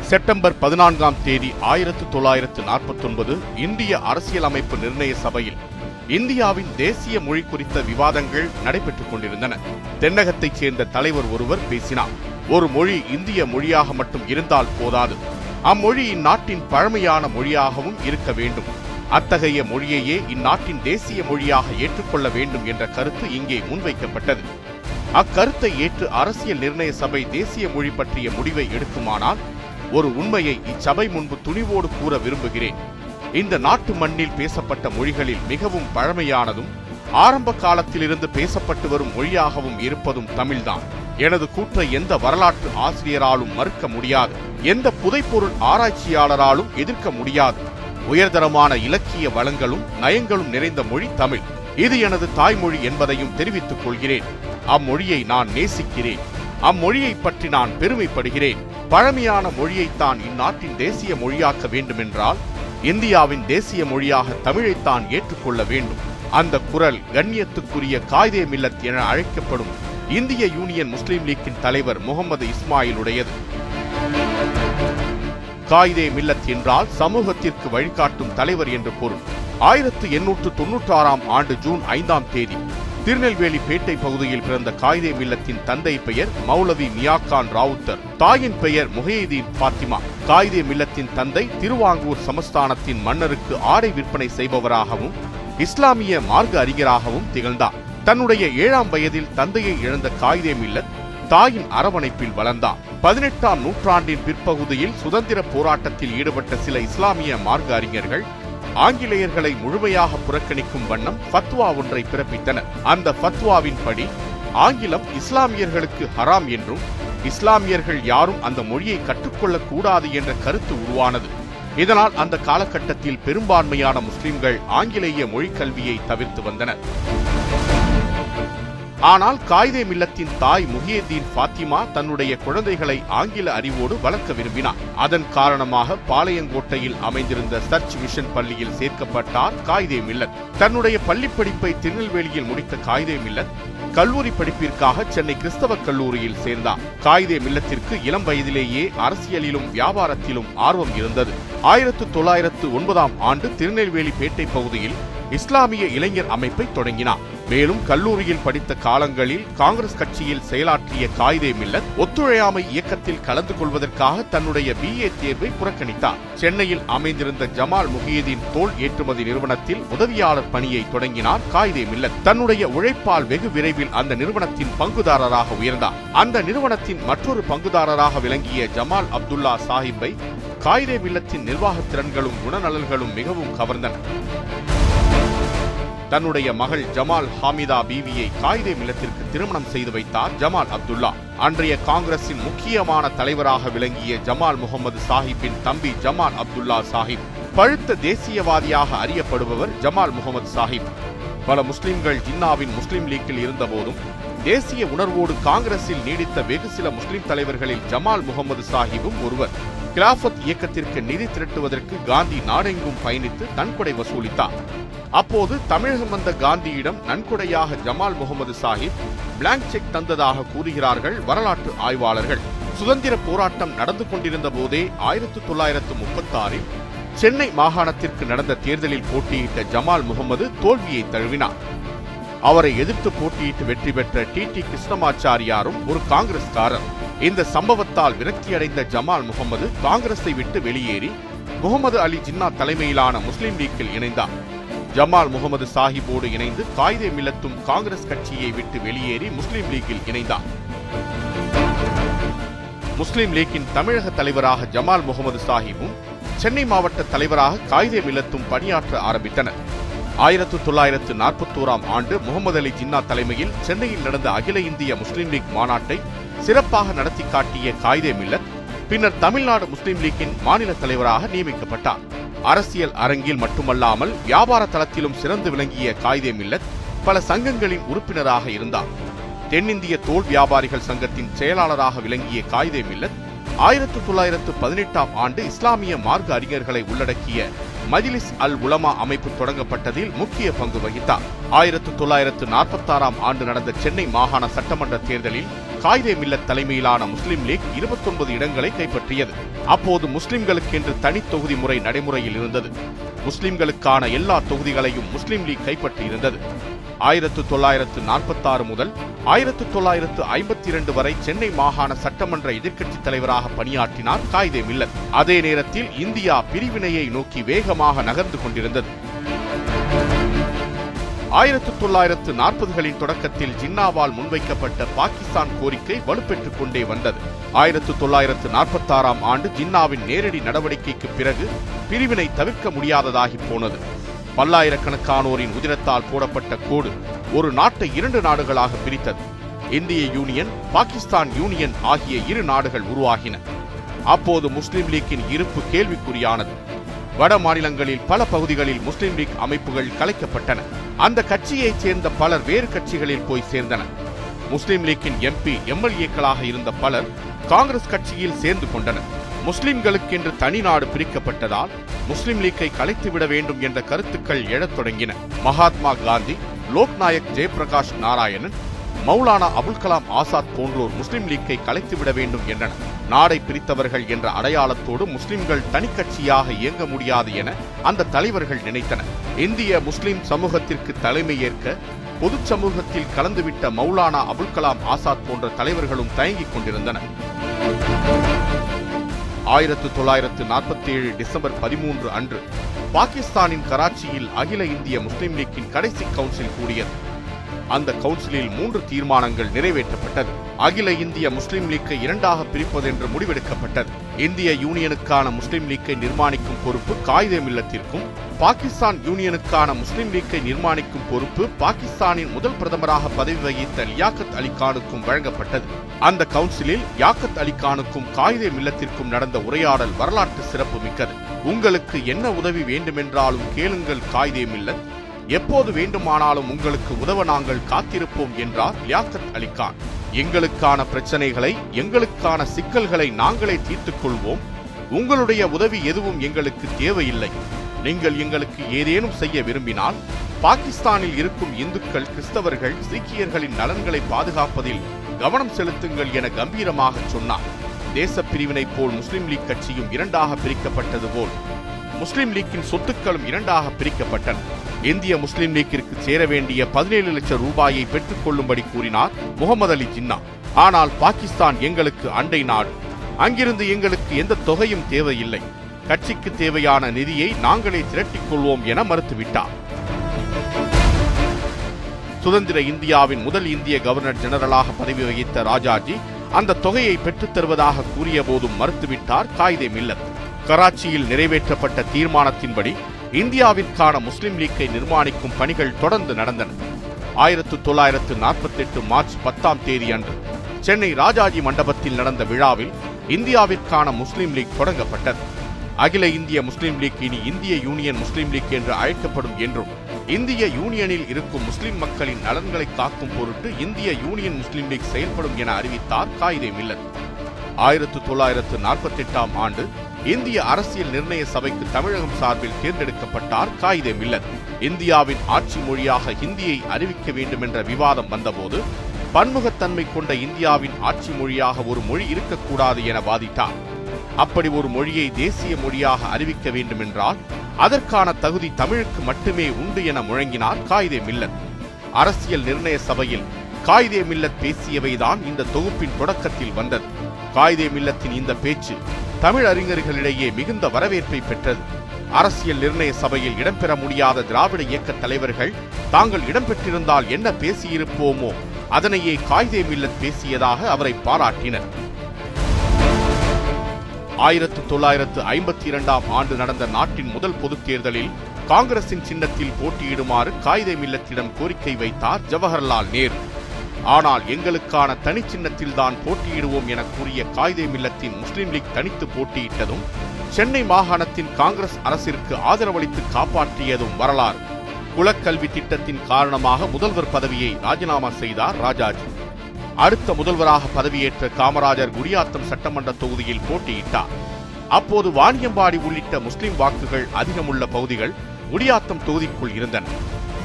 September 14ஆம் தேதி 1949 இந்திய அரசியலமைப்பு நிர்ணய சபையில் இந்தியாவின் தேசிய மொழி குறித்த விவாதங்கள் நடைபெற்றுக் கொண்டிருந்தன. தென்னகத்தைச் சேர்ந்த தலைவர் ஒருவர் பேசினார். ஒரு மொழி இந்திய மொழியாக மட்டும் இருந்தால் போதாது, அம்மொழி இந்நாட்டின் பழமையான மொழியாகவும் இருக்க வேண்டும். அத்தகைய மொழியையே இந்நாட்டின் தேசிய மொழியாக ஏற்றுக்கொள்ள வேண்டும் என்ற கருத்து இங்கே முன்வைக்கப்பட்டது. அக்கருத்தை ஏற்று அரசியல் நிர்ணய சபை தேசிய மொழி பற்றிய முடிவை எடுக்குமானால் ஒரு உண்மையை இச்சபை முன்பு துணிவோடு கூற விரும்புகிறேன். இந்த நாட்டு மண்ணில் பேசப்பட்ட மொழிகளில் மிகவும் பழமையானதும் ஆரம்ப காலத்திலிருந்து பேசப்பட்டு வரும் மொழியாகவும் இருப்பதும் தமிழ்தான். எனது கூற்றை எந்த வரலாற்று ஆசிரியராலும் மறுக்க முடியாது, எந்த புதைப்பொருள் ஆராய்ச்சியாளராலும் எதிர்க்க முடியாது. உயர்தரமான இலக்கிய வளங்களும் நயங்களும் நிறைந்த மொழி தமிழ். இது எனது தாய்மொழி என்பதையும் தெரிவித்துக் கொள்கிறேன். அம்மொழியை நான் நேசிக்கிறேன். அம்மொழியை பற்றி நான் பெருமைப்படுகிறேன். பழமையான மொழியைத்தான் இந்நாட்டின் தேசிய மொழியாக்க வேண்டுமென்றால் இந்தியாவின் தேசிய மொழியாக தமிழைத்தான் ஏற்றுக்கொள்ள வேண்டும். அந்த குரல் கண்ணியத்துக்குரிய காயிதே மில்லத் என அழைக்கப்படும் இந்திய யூனியன் முஸ்லிம் லீக்கின் தலைவர் முகமது இஸ்மாயிலுடையது. காயிதே மில்லத் என்றால் சமூகத்திற்கு வழிகாட்டும் தலைவர் என்று பொருள். 1896ஆம் ஆண்டு ஜூன் 5ஆம் தேதி திருநெல்வேலி பேட்டை பகுதியில் பிறந்த காயிதே மில்லத்தின் தந்தை பெயர் மௌலவி மியாக்கான் ராவுத்தர், தாயின் பெயர் முஹையீதீன் ஃபாத்திமா. காயிதே மில்லத்தின் தந்தை திருவாங்கூர் சமஸ்தானத்தின் மன்னருக்கு ஆடை விற்பனை செய்பவராகவும் இஸ்லாமிய மார்க்க அறிஞராகவும் திகழ்ந்தார். தன்னுடைய 7ஆம் வயதில் தந்தையை இழந்த காயிதே மில்லத் தாயின் அரவணைப்பில் வளர்ந்தார். 18ஆம் நூற்றாண்டின் பிற்பகுதியில் சுதந்திர போராட்டத்தில் ஈடுபட்ட சில இஸ்லாமிய மார்க்க அறிஞர்கள் ஆங்கிலேயர்களை முழுமையாக புறக்கணிக்கும் வண்ணம் ஃபத்வா ஒன்றை பிறப்பித்தனர். அந்த ஃபத்வாவின் படி ஆங்கிலம் இஸ்லாமியர்களுக்கு ஹராம் என்றும் இஸ்லாமியர்கள் யாரும் அந்த மொழியை கற்றுக்கொள்ளக் கூடாது என்ற கருத்து உருவானது. இதனால் அந்த காலகட்டத்தில் பெரும்பான்மையான முஸ்லிம்கள் ஆங்கிலேய மொழிக்கல்வியை தவிர்த்து வந்தனர். ஆனால் காயிதே மில்லத்தின் தாய் முஹியீதீன் ஃபாத்திமா தன்னுடைய குழந்தைகளை ஆங்கில அறிவோடு வளர்க்க விரும்பினார். அதன் காரணமாக பாளையங்கோட்டையில் அமைந்திருந்த சர்ச் மிஷன் பள்ளியில் சேர்க்கப்பட்டார் காயிதே மில்லத். தன்னுடைய பள்ளி படிப்பை திருநெல்வேலியில் முடித்த காயிதே மில்லத் கல்லூரி படிப்பிற்காக சென்னை கிறிஸ்தவ கல்லூரியில் சேர்ந்தார். காயிதே மில்லத்திற்கு இளம் வயதிலேயே அரசியலிலும் வியாபாரத்திலும் ஆர்வம் இருந்தது. 1909ஆம் ஆண்டு திருநெல்வேலி பேட்டை பகுதியில் இஸ்லாமிய இளைஞர் அமைப்பை தொடங்கினார். மேலும் கல்லூரியில் படித்த காலங்களில் காங்கிரஸ் கட்சியில் செயலாற்றிய காயிதே மில்லத் ஒத்துழையாமை இயக்கத்தில் கலந்து கொள்வதற்காக தன்னுடைய BA தேர்வை புறக்கணித்தார். சென்னையில் அமைந்திருந்த ஜமால் முஹியீதீன் தோல் ஏற்றுமதி நிறுவனத்தில் உதவியாளர் பணியை தொடங்கினார் காயிதே மில்லத். தன்னுடைய உழைப்பால் வெகு விரைவில் அந்த நிறுவனத்தின் பங்குதாரராக உயர்ந்தார். அந்த நிறுவனத்தின் மற்றொரு பங்குதாரராக விளங்கிய ஜமால் அப்துல்லா சாஹிப்பை காயிதே மில்லத்தின் நிர்வாக திறன்களும் குணநலன்களும் மிகவும் கவர்ந்தன. தன்னுடைய மகள் ஜமால் ஹாமிதா பீவியை காயிதே மில்லத்திற்கு திருமணம் செய்து வைத்தார் ஜமால் அப்துல்லா. அன்றைய காங்கிரசின் முக்கியமான தலைவராக விளங்கிய ஜமால் முகமது சாஹிப்பின் தம்பி ஜமால் அப்துல்லா சாஹிப். பழுத்த தேசியவாதியாக அறியப்படுபவர் ஜமால் முகமது சாஹிப். பல முஸ்லிம்கள் ஜின்னாவின் முஸ்லிம் லீக்கில் இருந்தபோதும் தேசிய உணர்வோடு காங்கிரஸில் நீடித்த வெகு சில முஸ்லிம் தலைவர்களில் ஜமால் முகமது சாஹிப்பும் ஒருவர். கிலாஃபத் இயக்கத்திற்கு நிதி திரட்டுவதற்கு காந்தி நாடெங்கும் பயணித்து நன்கொடை வசூலித்தார். அப்போது தமிழகம் வந்த காந்தியிடம் நன்கொடையாக ஜமால் முகமது சாஹிப் பிளாங்க் செக் தந்ததாக கூறுகிறார்கள் வரலாற்று ஆய்வாளர்கள். சுதந்திர போராட்டம் நடந்து கொண்டிருந்த போதே 1936இல் சென்னை மாகாணத்திற்கு நடந்த தேர்தலில் போட்டியிட்ட ஜமால் முகமது தோல்வியை தழுவினார். அவரை எதிர்த்து போட்டியிட்டு வெற்றி பெற்ற TT கிருஷ்ணமாச்சாரியாரும் ஒரு காங்கிரஸ்காரர். இந்த சம்பவத்தால் விரக்தியடைந்த ஜமால் முகமது காங்கிரஸை விட்டு வெளியேறி முகமது அலி ஜின்னா தலைமையிலான முஸ்லிம் லீக்கில் இணைந்தார். ஜமால் முகமது சாஹிப்போடு இணைந்து காயிதே மில்லத்தும் காங்கிரஸ் கட்சியை விட்டு வெளியேறி முஸ்லிம் லீக்கில் இணைந்தார். முஸ்லிம் லீக்கின் தமிழக தலைவராக ஜமால் முகமது சாஹிப்பும் சென்னை மாவட்ட தலைவராக காயிதே மில்லத்தும் பணியாற்ற ஆரம்பித்தனர். 1941ஆம் ஆண்டு முகமது அலி ஜின்னா தலைமையில் சென்னையில் நடந்த அகில இந்திய முஸ்லிம் லீக் மாநாட்டை சிறப்பாக நடத்தி காட்டிய காயிதே மில்லத் பின்னர் தமிழ்நாடு முஸ்லிம் லீக்கின் மாநில தலைவராக நியமிக்கப்பட்டார். அரசியல் அரங்கில் மட்டுமல்லாமல் வியாபார தளத்திலும் சிறந்து விளங்கிய காயிதே மில்லத் பல சங்கங்களின் உறுப்பினராக இருந்தார். தென்னிந்திய தோல் வியாபாரிகள் சங்கத்தின் செயலாளராக விளங்கிய காயிதே மில்லத் 1918ஆம் ஆண்டு இஸ்லாமிய மார்க்க அறிஞர்களை உள்ளடக்கிய மஜ்லிஸ் அல் உலமா அமைப்பு தொடங்கப்பட்டதில் முக்கிய பங்கு வகித்தார். 1946ஆம் ஆண்டு நடந்த சென்னை மாகாண சட்டமன்ற தேர்தலில் காயிதே மில்லத் தலைமையிலான முஸ்லிம் லீக் 29 இடங்களை கைப்பற்றியது. அப்போது முஸ்லிம்களுக்கென்று தனி தொகுதி முறை நடைமுறையில் இருந்தது. முஸ்லிம்களுக்கான எல்லா தொகுதிகளையும் முஸ்லிம் லீக் கைப்பற்றியிருந்தது. 1946 முதல் 1952 வரை சென்னை மாகாண சட்டமன்ற எதிர்க்கட்சி தலைவராக பணியாற்றினார் காயிதே மில்லத். அதே நேரத்தில் இந்தியா பிரிவினையை நோக்கி வேகமாக நகர்ந்து கொண்டிருந்தது. 1940களின் தொடக்கத்தில் ஜின்னாவால் முன்வைக்கப்பட்ட பாகிஸ்தான் கோரிக்கை வலுப்பெற்றுக் கொண்டே வந்தது. 1946ஆம் ஆண்டு ஜின்னாவின் நேரடி நடவடிக்கைக்கு பிறகு பிரிவினை தவிர்க்க முடியாததாகி போனது. பல்லாயிரக்கணக்கானோரின் உதிரத்தால் போடப்பட்ட கோடு ஒரு நாட்டை 2 நாடுகளாக பிரித்தது. இந்திய யூனியன், பாகிஸ்தான் யூனியன் ஆகிய 2 நாடுகள் உருவாகின. அப்போது முஸ்லிம் லீக்கின் இருப்பு கேள்விக்குறியானது. வட மாநிலங்களில் பல பகுதிகளில் முஸ்லிம் லீக் அமைப்புகள் கலைக்கப்பட்டன. அந்த கட்சியைச் சேர்ந்த பலர் வேறு கட்சிகளில் போய் சேர்ந்தனர். முஸ்லிம் லீக்கின் எம்பி, எம்எல்ஏக்களாக இருந்த பலர் காங்கிரஸ் கட்சியில் சேர்ந்து கொண்டனர். முஸ்லிம்களுக்கென்று தனி நாடு பிரிக்கப்பட்டதால் முஸ்லிம் லீக்கை கலைத்துவிட வேண்டும் என்ற கருத்துக்கள் எழத் தொடங்கின. மகாத்மா காந்தி, லோக்நாயக் ஜெயபிரகாஷ் நாராயணன், மௌலானா அபுல் கலாம் ஆசாத் போன்றோர் முஸ்லிம் லீக்கை கலைத்துவிட வேண்டும் என்றனர். நாடை பிரித்தவர்கள் என்ற அடையாளத்தோடு முஸ்லிம்கள் தனிக்கட்சியாக இயங்க முடியாது என அந்த தலைவர்கள் நினைத்தனர். இந்திய முஸ்லிம் சமூகத்திற்கு தலைமை ஏற்க பொது சமூகத்தில் கலந்துவிட்ட மௌலானா அபுல் கலாம் ஆசாத் போன்ற தலைவர்களும் தயங்கிக் கொண்டிருந்தனர். 1947 டிசம்பர் 13 அன்று பாகிஸ்தானின் கராச்சியில் அகில இந்திய முஸ்லிம் லீக்கின் கடைசி கவுன்சில் கூடியது. அந்த கவுன்சிலில் 3 தீர்மானங்கள் நிறைவேற்றப்பட்டது. அகில இந்திய முஸ்லிம் லீக்கை 2ஆக பிரிப்பது என்று முடிவெடுக்கப்பட்டது. இந்திய யூனியனுக்கான முஸ்லிம் லீக்கை நிர்மாணிக்கும் பொறுப்பு காயிதே மில்லத்திற்கும், பாகிஸ்தான் யூனியனுக்கான முஸ்லிம் லீக்கை நிர்மாணிக்கும் பொறுப்பு பாகிஸ்தானின் முதல் பிரதமராக பதவி வகித்த லியாக்கத் அலி கானுக்கும் வழங்கப்பட்டது. அந்த கவுன்சிலில் லியாக்கத் அலி கானுக்கும் காயிதே மில்லத்திற்கும் நடந்த உரையாடல் வரலாற்று சிறப்பு மிக்கது. உங்களுக்கு என்ன உதவி வேண்டுமென்றாலும் கேளுங்கள் காயிதே மில்லத், எப்போது வேண்டுமானாலும் உங்களுக்கு உதவ நாங்கள் காத்திருப்போம் என்றார் லியாக்கத் அலி கான். எங்களுக்கான பிரச்சனைகளை, எங்களுக்கான சிக்கல்களை நாங்களே தீர்த்துக் கொள்வோம். உங்களுடைய உதவி எதுவும் எங்களுக்கு தேவையில்லை. நீங்கள் எங்களுக்கு ஏதேனும் செய்ய விரும்பினால் பாகிஸ்தானில் இருக்கும் இந்துக்கள், கிறிஸ்தவர்கள், சீக்கியர்களின் நலன்களை பாதுகாப்பதில் கவனம் செலுத்துங்கள் என கம்பீரமாக சொன்னார். தேச பிரிவினை போல் முஸ்லிம் லீக் கட்சியும் 2ஆக பிரிக்கப்பட்டது போல் முஸ்லிம் லீக்கின் சொத்துக்களும் 2ஆக பிரிக்கப்பட்டன. இந்திய முஸ்லிம் லீக்கிற்கு சேர வேண்டிய 17 லட்சம் ரூபாயை பெற்றுக் கொள்ளும்படி கூறினார் முகமது அலி ஜின்னா. ஆனால் பாகிஸ்தான் எங்களுக்கு அண்டை நாடு, அங்கிருந்து எங்களுக்கு எந்த தொகையும் தேவையில்லை, கட்சிக்கு தேவையான நிதியை நாங்களே திரட்டிக் கொள்வோம் என மறுத்துவிட்டார். சுதந்திர இந்தியாவின் முதல் இந்திய கவர்னர் ஜெனரலாக பதவி வகித்த ராஜாஜி அந்த தொகையை பெற்றுத் தருவதாக கூறிய போதும் மறுத்துவிட்டார் காயிதே மில்லத். கராச்சியில் நிறைவேற்றப்பட்ட தீர்மானத்தின்படி இந்தியாவிற்கான முஸ்லிம் லீக்கை நிர்மாணிக்கும் பணிகள் தொடர்ந்து நடந்தன. 1948 மார்ச் 10ஆம் தேதி அன்று சென்னை ராஜாஜி மண்டபத்தில் நடந்த விழாவில் இந்தியாவிற்கான முஸ்லிம் லீக் தொடங்கப்பட்டது. அகில இந்திய முஸ்லிம் லீக் இனி இந்திய யூனியன் முஸ்லிம் லீக் என்று அழைக்கப்படும் என்றும், இந்திய யூனியனில் இருக்கும் முஸ்லிம் மக்களின் நலன்களை காக்கும் பொருட்டு இந்திய யூனியன் முஸ்லிம் லீக் செயல்படும் என அறிவித்தார் காயிதே மில்லத். 1948ஆம் ஆண்டு இந்திய அரசியல் நிர்ணய சபைக்கு தமிழகம் சார்பில் தேர்ந்தெடுக்கப்பட்டார் காயிதே மில்லத். இந்தியாவின் ஆட்சி மொழியாக ஹிந்தியை அறிவிக்க வேண்டும் என்ற விவாதம் வந்தபோது பன்முகத்தன்மை கொண்ட இந்தியாவின் ஆட்சி மொழியாக ஒரு மொழி இருக்கக்கூடாது என வாதிட்டார். அப்படி ஒரு மொழியை தேசிய மொழியாக அறிவிக்க வேண்டும் என்றால் அதற்கான தகுதி தமிழுக்கு மட்டுமே உண்டு என முழங்கினார் காயிதே மில்லத். அரசியல் நிர்ணய சபையில் காயிதே மில்லத் பேசியவைதான் இந்த தொகுப்பின் தொடக்கத்தில் வந்தது. காயிதே மில்லத்தின் இந்த பேச்சு தமிழ் அறிஞர்களிடையே மிகுந்த வரவேற்பை பெற்றது. அரசியல் நிர்ணய சபையில் இடம்பெற முடியாத திராவிட இயக்க தலைவர்கள் தாங்கள் இடம்பெற்றிருந்தால் என்ன பேசியிருப்போமோ அதனையே காயிதே மில்லத் பேசியதாக அவரை பாராட்டினர். 1952ஆம் ஆண்டு நடந்த நாட்டின் முதல் பொதுத் தேர்தலில் காங்கிரசின் சின்னத்தில் போட்டியிடுமாறு காயிதே மில்லத்திடம் கோரிக்கை வைத்தார் ஜவஹர்லால் நேரு. ஆனால் எங்களுக்கான தனி சின்னத்தில் தான் போட்டியிடுவோம் என கூறிய காயிதே மில்லத்தின் முஸ்லிம் லீக் தனித்து போட்டியிட்டதும் சென்னை மாகாணத்தின் காங்கிரஸ் அரசிற்கு ஆதரவளித்து காப்பாற்றியதும் வரலாறு. குலக்கல்வி திட்டத்தின் காரணமாக முதல்வர் பதவியை ராஜினாமா செய்தார் ராஜாஜி. அடுத்த முதல்வராக பதவியேற்ற காமராஜர் குடியாத்தம் சட்டமன்ற தொகுதியில் போட்டியிட்டார். அப்போது வாணியம்பாடி உள்ளிட்ட முஸ்லிம் வாக்குகள் அதிகமுள்ள பகுதிகள் குடியாத்தம் தொகுதிக்குள் இருந்தன.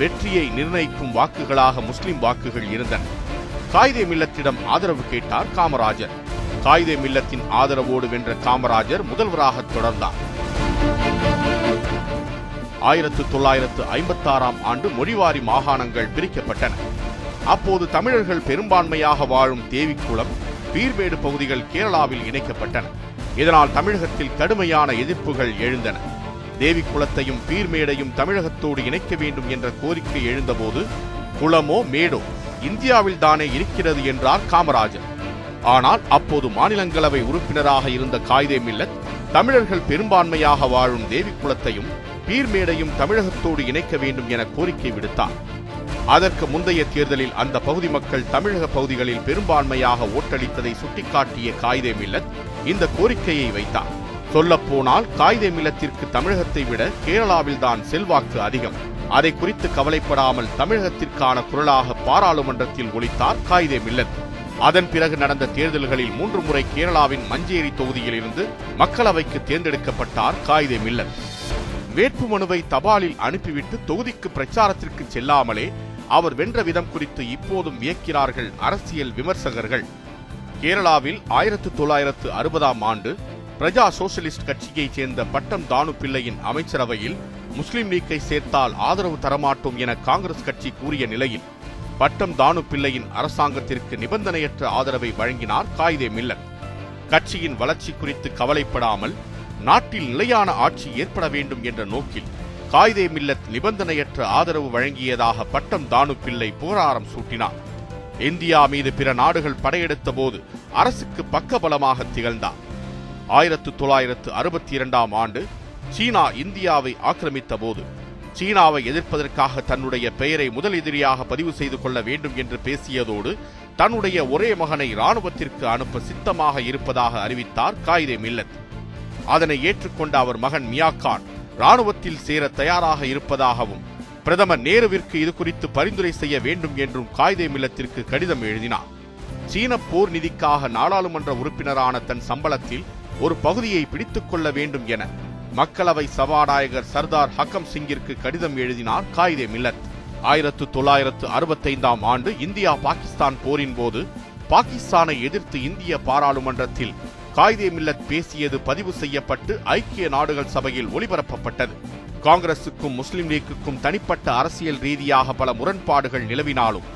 வெற்றியை நிர்ணயிக்கும் வாக்குகளாக முஸ்லிம் வாக்குகள் இருந்தன. காயிதே மில்லத்திடம் ஆதரவு கேட்டார் காமராஜர். காயிதே மில்லத்தின் ஆதரவோடு வென்ற காமராஜர் முதல்வராக தொடர்ந்தார். 1956ஆம் ஆண்டு மொழிவாரி மாகாணங்கள் பிரிக்கப்பட்டன. அப்போது தமிழர்கள் பெரும்பான்மையாக வாழும் தேவிக்குளம், பீர்மேடு பகுதிகள் கேரளாவில் இணைக்கப்பட்டன. இதனால் தமிழகத்தில் கடுமையான எதிர்ப்புகள் எழுந்தன. தேவிக்குளத்தையும் பீர்மேடையும் தமிழகத்தோடு இணைக்க வேண்டும் என்ற கோரிக்கை எழுந்தபோது, குளமோ மேடோ இந்தியாவில் தானே இருக்கிறது என்றார் காமராஜர். ஆனால் அப்போது மாநிலங்களவை உறுப்பினராக இருந்த காயிதே மில்லத் தமிழர்கள் பெரும்பான்மையாக வாழும் தேவிக்குளத்தையும் பீர்மேடையும் தமிழகத்தோடு இணைக்க வேண்டும் என கோரிக்கை விடுத்தார். அதற்கு முந்தைய தேர்தலில் அந்த பகுதி மக்கள் தமிழக பகுதிகளில் பெரும்பான்மையாக ஓட்டளித்ததை சுட்டிக்காட்டிய காயிதே மில்லத் இந்த கோரிக்கையை வைத்தார். சொல்லப்போனால் காயிதே மில்லத்திற்கு தமிழகத்தை விட கேரளாவில் தான் செல்வாக்கு அதிகம். அதை குறித்து கவலைப்படாமல் தமிழகத்திற்கான குரலாக பாராளுமன்றத்தில் ஒலித்தார் காயிதே மில்லத். அதன் பிறகு நடந்த தேர்தல்களில் 3 முறை கேரளாவின் மஞ்சேரி தொகுதியில் இருந்து மக்களவைக்கு தேர்ந்தெடுக்கப்பட்டார் காயிதே மில்லத். வேட்புமனுவை தபாலில் அனுப்பிவிட்டு தொகுதிக்கு பிரச்சாரத்திற்கு செல்லாமலே அவர் வென்ற விதம் குறித்து இப்போதும் வியக்கிறார்கள் அரசியல் விமர்சகர்கள். கேரளாவில் 1960ஆம் ஆண்டு பிரஜா சோசலிஸ்ட் கட்சியைச் சேர்ந்த பட்டம் தானு பிள்ளையின் அமைச்சரவையில் முஸ்லிம் லீக்கை சேர்த்தால் ஆதரவு தரமாட்டோம் என காங்கிரஸ் கட்சி கூறிய நிலையில் பட்டம் தானு பிள்ளையின் அரசாங்கத்திற்கு நிபந்தனையற்ற ஆதரவை வழங்கினார் காயிதே மில்லத். கட்சியின் வளர்ச்சி குறித்து கவலைப்படாமல் நாட்டில் நிலையான ஆட்சி ஏற்பட வேண்டும் என்ற நோக்கில் காயிதே மில்லத் நிபந்தனையற்ற ஆதரவு வழங்கியதாக பட்டம் தானு பிள்ளை புகழாரம் சூட்டினார். இந்தியா மீது பிற நாடுகள் படையெடுத்த போது அரசுக்கு பக்கபலமாக திகழ்ந்தார். 1962ஆம் ஆண்டு சீனா இந்தியாவை ஆக்கிரமித்த போது சீனாவை எதிர்ப்பதற்காக தன்னுடைய பெயரை முதல் எதிரியாக பதிவு செய்து கொள்ள வேண்டும் என்று பேசியதோடு தன்னுடைய ஒரே மகனை இராணுவத்திற்கு அனுப்ப சித்தமாக இருப்பதாக அறிவித்தார் காயிதே மில்லத். அதனை ஏற்றுக்கொண்ட அவர் மகன் மியாகான் இராணுவத்தில் சேர தயாராக இருப்பதாகவும் பிரதமர் நேருவிற்கு இது குறித்து பரிந்துரை செய்ய வேண்டும் என்றும் காயிதே மில்லத்திற்கு கடிதம் எழுதினார். சீன போர் நிதிக்காக நாடாளுமன்ற உறுப்பினரான தன் சம்பளத்தில் ஒரு பகுதியை பிடித்துக் கொள்ள வேண்டும் என மக்களவை சபாநாயகர் சர்தார் ஹக்கம் சிங்கிற்கு கடிதம் எழுதினார் காயிதே மில்லத். 1965ஆம் ஆண்டு இந்தியா பாகிஸ்தான் போரின் போது பாகிஸ்தானை எதிர்த்து இந்திய பாராளுமன்றத்தில் காயிதே மில்லத் பேசியது பதிவு செய்யப்பட்டு ஐக்கிய நாடுகள் சபையில் ஒளிபரப்பப்பட்டது. காங்கிரசுக்கும் முஸ்லிம் லீக்குக்கும் தனிப்பட்ட அரசியல் ரீதியாக பல முரண்பாடுகள் நிலவினாலும்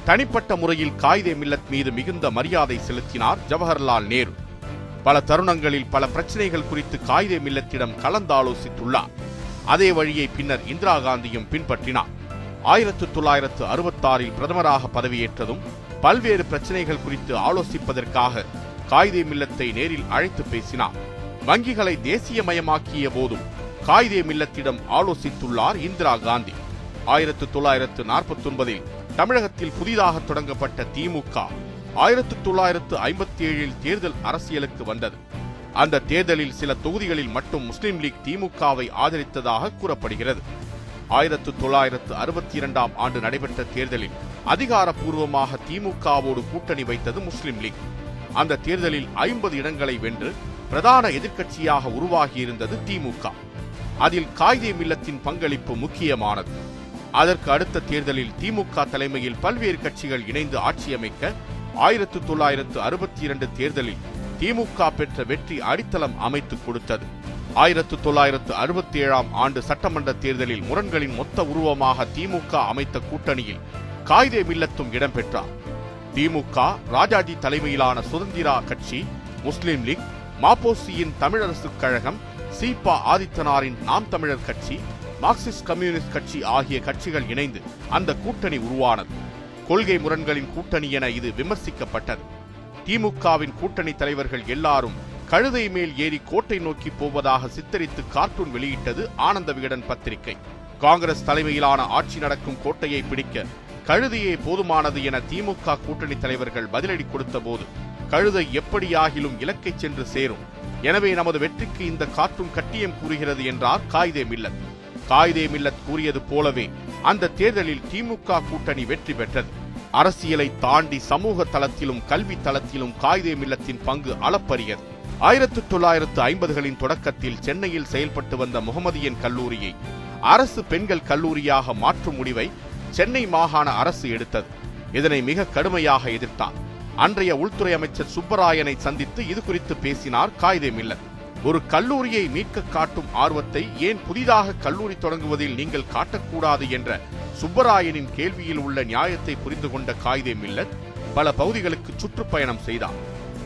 தனிப்பட்ட முறையில் காயிதே மில்லத் மீது மிகுந்த மரியாதை செலுத்தினார் ஜவஹர்லால் நேரு. பல தருணங்களில் பல பிரச்சனைகள் குறித்து காயிதே மில்லத்திடம் கலந்தாலோசித்துள்ளார். அதே வழியை பின்னர் இந்திரா காந்தியும் பின்பற்றினார். 1966இல் பிரதமராக பதவியேற்றதும் பல்வேறு பிரச்சனைகள் குறித்து ஆலோசிப்பதற்காக காயிதே மில்லத்தை நேரில் அழைத்து பேசினார். வங்கிகளை தேசியமயமாக்கிய போதும் காயிதே மில்லத்திடம் ஆலோசித்துள்ளார் இந்திரா காந்தி. 1949இல் தமிழகத்தில் புதிதாக தொடங்கப்பட்ட திமுக 1957இல் தேர்தல் அரசியலுக்கு வந்தது. அந்த தேர்தலில் சில தொகுதிகளில் மட்டும் முஸ்லிம் லீக் திமுகவை ஆதரித்ததாக கூறப்படுகிறது. 1962ஆம் ஆண்டு நடைபெற்ற தேர்தலில் அதிகாரப்பூர்வமாக திமுகவோடு கூட்டணி வைத்தது முஸ்லிம் லீக். அந்த தேர்தலில் 50 இடங்களை வென்று பிரதான எதிர்க்கட்சியாக உருவாகியிருந்தது திமுக. அதில் காயிதே மில்லத்தின் பங்களிப்பு முக்கியமானது. அதற்கு அடுத்த தேர்தலில் திமுக தலைமையில் பல்வேறு கட்சிகள் இணைந்து ஆட்சியமைக்க 1962 தேர்தலில் திமுக பெற்ற வெற்றி அடித்தளம் அமைத்துக் கொடுத்தது. 1967ஆம் ஆண்டு சட்டமன்ற தேர்தலில் முரண்களின் மொத்த உருவமாக திமுக அமைத்த கூட்டணியில் காயிதே மில்லத்தும் இடம்பெற்றார். திமுக, ராஜாஜி தலைமையிலான சுதந்திரா கட்சி, முஸ்லிம் லீக், மாப்போசியின் தமிழரசுக் கழகம், சீபா ஆதித்தனாரின் நாம் தமிழர் கட்சி, மார்க்சிஸ்ட் கம்யூனிஸ்ட் கட்சி ஆகிய கட்சிகள் இணைந்து அந்த கூட்டணி உருவானது. கொள்கை முரண்களின் கூட்டணி என இது விமர்சிக்கப்பட்டது. திமுகவின் கூட்டணி தலைவர்கள் எல்லாரும் கழுதை மேல் ஏறி கோட்டை நோக்கி போவதாக சித்தரித்து கார்ட்டூன் வெளியிட்டது ஆனந்த விகடன் பத்திரிகை. காங்கிரஸ் தலைமையிலான ஆட்சி நடக்கும் கோட்டையை பிடிக்க கழுதையே போதுமானது என திமுக கூட்டணி தலைவர்கள் பதிலடி கொடுத்த போது கழுதை எப்படியாகிலும் இலக்கை சென்று சேரும், எனவே நமது வெற்றிக்கு இந்த கார்ட்டூன் கட்டியம் கூறுகிறது என்றார் காயிதே மில்லத். காயிதே மில்லத் கூறியது போலவே அந்த தேர்தலில் திமுக கூட்டணி வெற்றி பெற்றது. அரசியலை தாண்டி சமூக தளத்திலும் கல்வி தளத்திலும் காயிதே மில்லத்தின் பங்கு அளப்பரியது. 1950களின் தொடக்கத்தில் சென்னையில் செயல்பட்டு வந்த முகமதியன் கல்லூரியை அரசு பெண்கள் கல்லூரியாக மாற்றும் முடிவை சென்னை மாகாண அரசு எடுத்தது. இதனை மிக கடுமையாக எதிர்த்தார். அன்றைய உள்துறை அமைச்சர் சுப்பராயனை சந்தித்து இது குறித்து பேசினார் காயிதே மில்லத். ஒரு கல்லூரியை மீட்க காட்டும் ஆர்வத்தை ஏன் புதிதாக கல்லூரி தொடங்குவதில் நீங்கள் காட்டக்கூடாது என்ற சுப்பராயனின் கேள்வியில் உள்ள நியாயத்தை புரிந்து கொண்ட காயிதே மில்லத் பல பகுதிகளுக்கு சுற்றுப்பயணம் செய்தார்.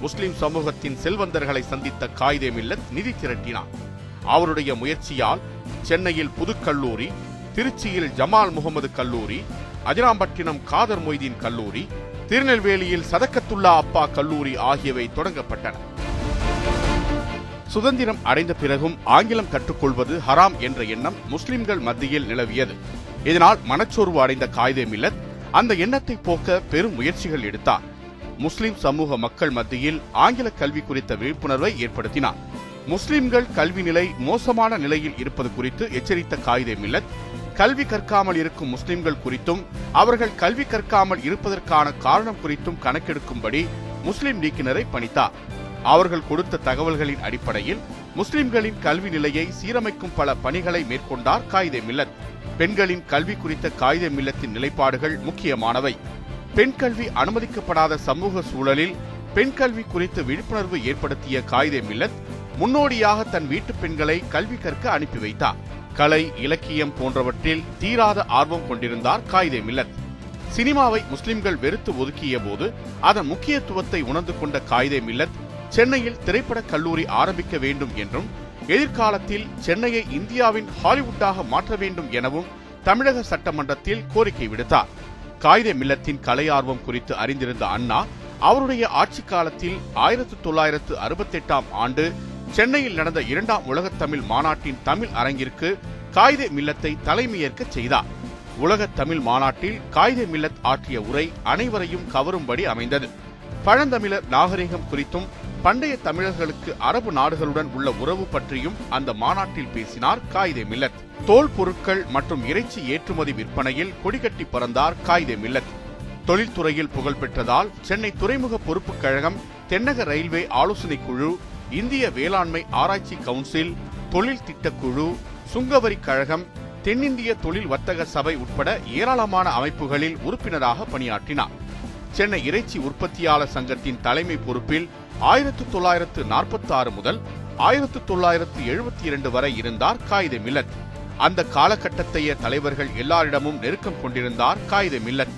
முஸ்லிம் சமூகத்தின் செல்வந்தர்களை சந்தித்த காயிதே மில்லத் நிதி திரட்டினார். அவருடைய முயற்சியால் சென்னையில் புதுக்கல்லூரி, திருச்சியில் ஜமால் முகமது கல்லூரி, அதிராம்பட்டினம் காதர் மொய்தீன் கல்லூரி, திருநெல்வேலியில் சதக்கத்துல்லா அப்பா கல்லூரி ஆகியவை தொடங்கப்பட்டன. சுதந்திரம் அடைந்த பிறகும் ஆங்கிலம் கற்றுக்கொள்வது ஹராம் என்ற எண்ணம் முஸ்லிம்கள் மத்தியில் நிலவியது. இதனால் மனச்சோர்வு அடைந்த காயிதே மில்லத் அந்த எண்ணத்தை போக்க பெரும் முயற்சிகள் எடுத்தார். முஸ்லிம் சமூக மக்கள் மத்தியில் ஆங்கில கல்வி குறித்த விழிப்புணர்வை ஏற்படுத்தினார். முஸ்லிம்கள் கல்வி நிலை மோசமான நிலையில் இருப்பது குறித்து எச்சரித்த காயிதே மில்லத் கல்வி கற்காமல் இருக்கும் முஸ்லிம்கள் குறித்தும் அவர்கள் கல்வி கற்காமல் இருப்பதற்கான காரணம் குறித்தும் கணக்கெடுக்கும்படி முஸ்லிம் லீக்கினரை பணித்தார். அவர்கள் கொடுத்த தகவல்களின் அடிப்படையில் முஸ்லிம்களின் கல்வி நிலையை சீரமைக்கும் பல பணிகளை மேற்கொண்டார் காயிதே மில்லத். பெண்களின் கல்வி குறித்த காயிதே மில்லத்தின் நிலைப்பாடுகள் முக்கியமானவை. பெண் கல்வி அனுமதிக்கப்படாத சமூக சூழலில் பெண் கல்வி குறித்து விழிப்புணர்வு ஏற்படுத்திய காயிதே மில்லத் முன்னோடியாக தன் வீட்டு பெண்களை கல்வி கற்க அனுப்பி வைத்தார். கலை, இலக்கியம் போன்றவற்றில் தீராத ஆர்வம் கொண்டிருந்தார் காயிதே மில்லத். சினிமாவை முஸ்லிம்கள் வெறுத்து ஒதுக்கிய போது அதன் முக்கியத்துவத்தை உணர்ந்து கொண்ட காயிதே மில்லத் சென்னையில் திரைப்பட கல்லூரி ஆரம்பிக்க வேண்டும் என்றும் எதிர்காலத்தில் சென்னையை இந்தியாவின் ஹாலிவுட்டாக மாற்ற வேண்டும் எனவும் தமிழக சட்டமன்றத்தில் கோரிக்கை விடுத்தார். காயிதே மில்லத்தின் கலை ஆர்வம் குறித்து அறிந்திருந்த அண்ணா அவருடைய ஆட்சி காலத்தில் 1968ஆம் ஆண்டு சென்னையில் நடந்த 2ஆம் உலகத் தமிழ் மாநாட்டின் தமிழ் அரங்கிற்கு காயிதே மில்லத்தை தலைமையேற்க செய்தார். உலகத் தமிழ் மாநாட்டில் காயிதே மில்லத் ஆற்றிய உரை அனைவரையும் கவரும்படி அமைந்தது. பழந்தமிழர் நாகரிகம் குறித்தும் பண்டைய தமிழர்களுக்கு அரபு நாடுகளுடன் உள்ள உறவு பற்றியும் அந்த மாநாட்டில் பேசினார் காயிதே மில்லத். தோல் பொருட்கள் மற்றும் இறைச்சி ஏற்றுமதி விற்பனையில் கொடிகட்டி பறந்தார் காயிதே மில்லத். தொழில்துறையில் புகழ் பெற்றதால் சென்னை துறைமுக பொறுப்புக் கழகம், தென்னக ரயில்வே ஆலோசனை குழு, இந்திய வேளாண்மை ஆராய்ச்சி கவுன்சில், தொழில் திட்டக்குழு, சுங்கவரி கழகம், தென்னிந்திய தொழில் வர்த்தக சபை உட்பட ஏராளமான அமைப்புகளில் உறுப்பினராக பணியாற்றினார். சென்னை இறைச்சி உற்பத்தியாளர் சங்கத்தின் தலைமை பொறுப்பில் 1946 முதல் 1972 வரை இருந்தார் காயிதே மில்லத். அந்த காலகட்டத்தைய தலைவர்கள் எல்லாரிடமும் நெருக்கம் கொண்டிருந்தார் காயிதே மில்லத்.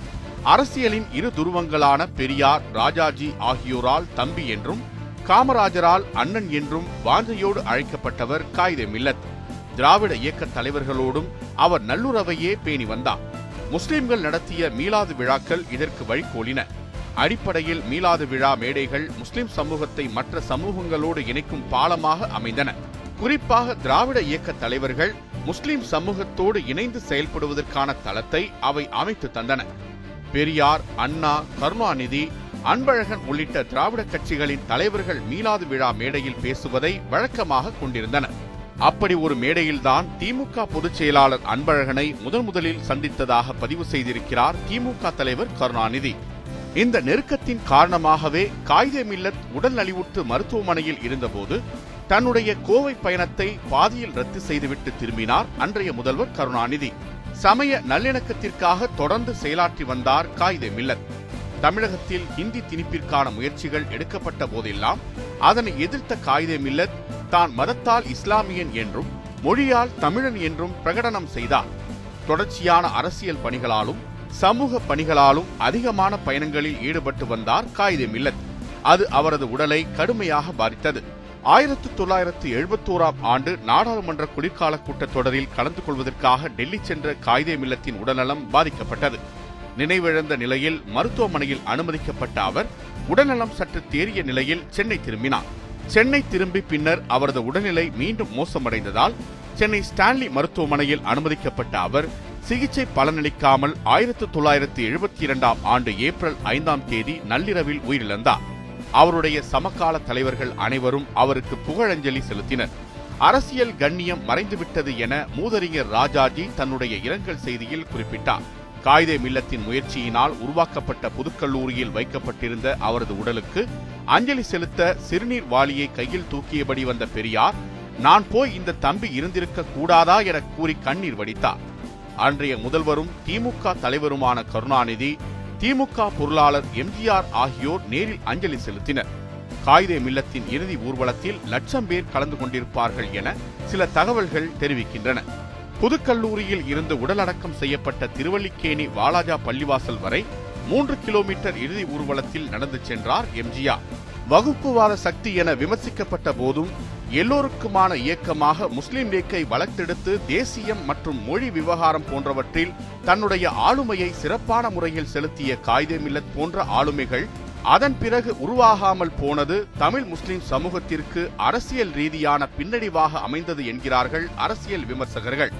அரசியலின் இரு துருவங்களான பெரியார், ராஜாஜி ஆகியோரால் தம்பி என்றும் காமராஜரால் அண்ணன் என்றும் வாஞ்சையோடு அழைக்கப்பட்டவர் காயிதே மில்லத். திராவிட இயக்க தலைவர்களோடும் அவர் நல்லுறவையே பேணி வந்தார். முஸ்லிம்கள் நடத்திய மீலாது விழாக்கள் இதற்கு வழிகோலின. அடிப்படையில் மீலாது விழா மேடைகள் முஸ்லிம் சமூகத்தை மற்ற சமூகங்களோடு இணைக்கும் பாலமாக அமைந்தன. குறிப்பாக திராவிட இயக்க தலைவர்கள் முஸ்லிம் சமூகத்தோடு இணைந்து செயல்படுவதற்கான தளத்தை அவை அமைத்து தந்தன. பெரியார், அண்ணா, கருணாநிதி, அன்பழகன் உள்ளிட்ட திராவிட கட்சிகளின் தலைவர்கள் மீலாது விழா மேடையில் பேசுவதை வழக்கமாக கொண்டிருந்தனர். அப்படி ஒரு மேடையில்தான் திமுக பொதுச் செயலாளர் அன்பழகனை முதலில் சந்தித்ததாக பதிவு செய்திருக்கிறார் திமுக தலைவர் கருணாநிதி. இந்த நெருக்கத்தின் காரணமாகவே காயிதே மில்லத் உடல் நலிவுற்று மருத்துவமனையில் இருந்தபோது தன்னுடைய கோவை பயணத்தை பாதியில் ரத்து செய்துவிட்டு திரும்பினார் அன்றைய முதல்வர் கருணாநிதி. சமய நல்லிணக்கத்திற்காக தொடர்ந்து செயலாற்றி வந்தார் காயிதே மில்லத். தமிழகத்தில் ஹிந்தி திணிப்பிற்கான முயற்சிகள் எடுக்கப்பட்ட போதெல்லாம் அதனை எதிர்த்த காயிதே மில்லத் தான் மதத்தால் இஸ்லாமியன் என்றும் மொழியால் தமிழன் என்றும் பிரகடனம் செய்தார். தொடர்ச்சியான அரசியல் பணிகளாலும் சமூக பணிகளாலும் அதிகமான பயணங்களில் ஈடுபட்டு வந்தார் காயிதே மில்லத். அது அவரது உடலை கடுமையாக பாதித்தது. 1971ஆம் ஆண்டு நாடாளுமன்ற குளிர்கால கூட்டத்தொடரில் கலந்து கொள்வதற்காக டெல்லி சென்ற காயிதே மில்லத்தின் உடல்நலம் பாதிக்கப்பட்டது. நினைவிழந்த நிலையில் மருத்துவமனையில் அனுமதிக்கப்பட்ட அவர் உடல்நலம் சற்று தேறிய நிலையில் சென்னை திரும்பினார். சென்னை திரும்பி பின்னர் அவரது உடல்நிலை மீண்டும் மோசமடைந்ததால் சென்னை ஸ்டான்லி மருத்துவமனையில் அனுமதிக்கப்பட்ட அவர் சிகிச்சை பலனளிக்காமல் 1972ஆம் ஆண்டு ஏப்ரல் 5ஆம் தேதி நள்ளிரவில் உயிரிழந்தார். அவருடைய சமகால தலைவர்கள் அனைவரும் அவருக்கு புகழஞ்சலி செலுத்தினர். அரசியல் கண்ணியம் மறைந்துவிட்டது என மூதறிஞர் ராஜாஜி தன்னுடைய இரங்கல் செய்தியில் குறிப்பிட்டார். காயிதே மில்லத்தின் முயற்சியினால் உருவாக்கப்பட்ட புதுக்கல்லூரியில் வைக்கப்பட்டிருந்த அவரது உடலுக்கு அஞ்சலி செலுத்த சிறுநீர் வாளியை கையில் தூக்கியபடி வந்த பெரியார், நான் போய் இந்த தம்பி இருந்திருக்க கூடாதா என கூறி கண்ணீர் வடித்தார். அன்றைய முதல்வரும் திமுக தலைவருமான கருணாநிதி திமுக பொருளாளர் எம்ஜிஆர் ஆகியோர் நேரில் அஞ்சலி செலுத்தினர். காயிதே மில்லத்தின் இறுதி ஊர்வலத்தில் லட்சம் பேர் கலந்து கொண்டிருப்பார்கள் என சில தகவல்கள் தெரிவிக்கின்றன. புதுக்கல்லூரியில் இருந்து உடலடக்கம் செய்யப்பட்ட திருவல்லிக்கேணி வாலாஜா பள்ளிவாசல் வரை 3 கிலோமீட்டர் இறுதி ஊர்வலத்தில் நடந்து சென்றார் எம்ஜிஆர். வகுப்புவாத சக்தி என விமர்சிக்கப்பட்ட போதும் எல்லோருக்குமான இயக்கமாக முஸ்லிம் லீக்கை வளர்த்தெடுத்து தேசியம் மற்றும் மொழி விவகாரம் போன்றவற்றில் தன்னுடைய ஆளுமையை சிறப்பான முறையில் செலுத்திய காயிதே மில்லத் போன்ற ஆளுமைகள் அதன் பிறகு உருவாகாமல் போனது தமிழ் முஸ்லிம் சமூகத்திற்கு அரசியல் ரீதியான பின்னடைவாக அமைந்தது என்கிறார்கள் அரசியல் விமர்சகர்கள்.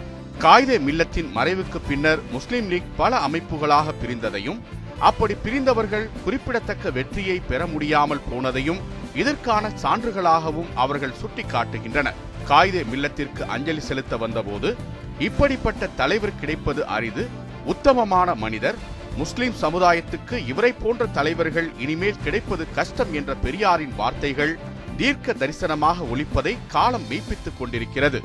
காயிதே மில்லத்தின் மறைவுக்கு பின்னர் முஸ்லிம் லீக் பல அமைப்புகளாக பிரிந்ததையும் அப்படி பிரிந்தவர்கள் குறிப்பிடத்தக்க வெற்றியை பெற முடியாமல் போனதையும் இதற்கான சான்றுகளாகவும் அவர்கள் சுட்டிக்காட்டுகின்றனர். காயிதே மில்லத்திற்கு அஞ்சலி செலுத்த வந்தபோது இப்படிப்பட்ட தலைவர் கிடைப்பது அரிது, உத்தமமான மனிதர், முஸ்லிம் சமுதாயத்துக்கு இவரை போன்ற தலைவர்கள் இனிமேல் கிடைப்பது கஷ்டம் என்ற பெரியாரின் வார்த்தைகள் தீர்க்க தரிசனமாக ஒலிப்பதை காலம் மெய்ப்பித்துக் கொண்டிருக்கிறது.